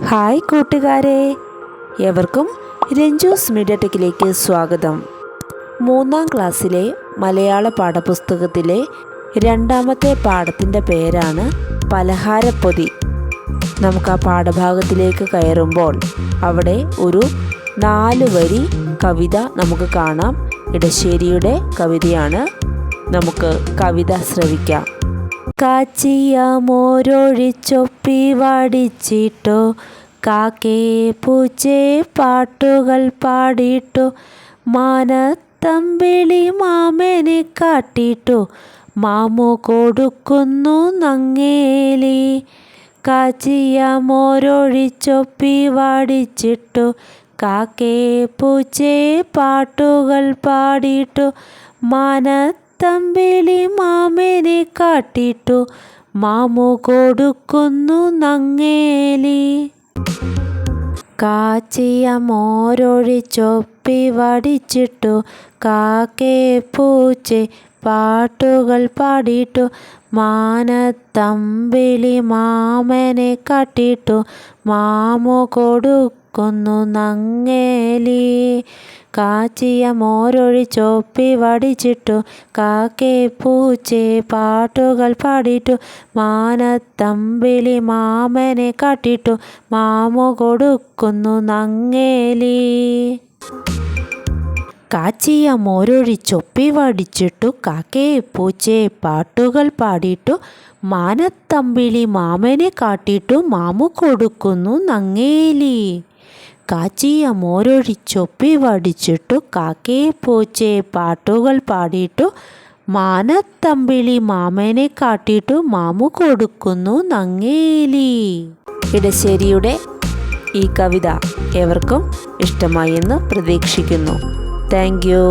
Hi കൂട്ടുകാരെ, എവർക്കും Ranju's media ടെക്കിലേക്ക് സ്വാഗതം. 3ാം ക്ലാസ്സിലെ മലയാള പാഠപുസ്തകത്തിലെ 2ാമത്തെ പാഠത്തിൻ്റെ പേരാണ് പലഹാരപ്പൊതി. നമുക്ക് ആ പാഠഭാഗത്തിലേക്ക് കയറുമ്പോൾ അവിടെ ഒരു 4 വരി കവിത നമുക്ക് കാണാം. ഇടശ്ശേരിയുടെ കവിതയാണ്. നമുക്ക് കവിത ശ്രവിക്കാം. കാച്ചിയ മോരൊഴിച്ചൊപ്പി വടിച്ചിട്ടോ, കാക്കേ പൂച്ചേ പാട്ടുകൾ പാടിട്ടോ, മാനത്തമ്പിളി മാമനെ കാട്ടിട്ടോ, മാമു കൊടുക്കുന്നു നങ്ങേലി. കാച്ചിയ മോരൊഴിച്ചൊപ്പി വടിച്ചിട്ടോ, കാക്കേ പൂച്ചേ പാട്ടുകൾ പാടിട്ടോ, മാനത്തമ്പിളി മാമനെ കാട്ടിട്ടു, മാമു കൊടുക്കുന്നു നങ്ങേലി. കാച്ചിയ മോരൊഴിച്ചൊപ്പി വടിച്ചിട്ടു, കാക്കേ പൂച്ചേ പാട്ടുകൾ പാടിട്ടു, മാനത്തമ്പിളി മാമനെ കാട്ടിട്ടു, മാമു കൊടുക്കുന്നു നങ്ങേലി. കാച്ചിയ മോരൊഴിച്ചൊപ്പി വടിച്ചിട്ടു, കാക്കേ പൂച്ചേ പാട്ടുകൾ പാടിട്ടു, മാനത്തമ്പിളി മാമനെ കാട്ടിട്ടു, മാമു കൊടുക്കുന്നു നങ്ങേലി. കാച്ചിയ മോരൊഴിച്ചൊപ്പി വടിച്ചിട്ടു, കാക്കേ പൂച്ചേ പാട്ടുകൾ പാടിട്ടു, മാനത്തമ്പിളി മാമനെ കാട്ടിട്ടു, മാമു കൊടുക്കുന്നു നങ്ങേലി. കാച്ചിയ മോരൊഴിച്ചൊപ്പി വടിച്ചിട്ടു, കാക്കേ പൂച്ചേ പാട്ടുകൾ പാടിട്ടു, മാനത്തമ്പിളി മാമനെ കാട്ടിട്ടു, മാമു കൊടുക്കുന്നു നങ്ങേലി. ഇടശ്ശേരിയുടെ ഈ കവിത ഏവർക്കും ഇഷ്ടമായി എന്ന് പ്രതീക്ഷിക്കുന്നു. Thank you.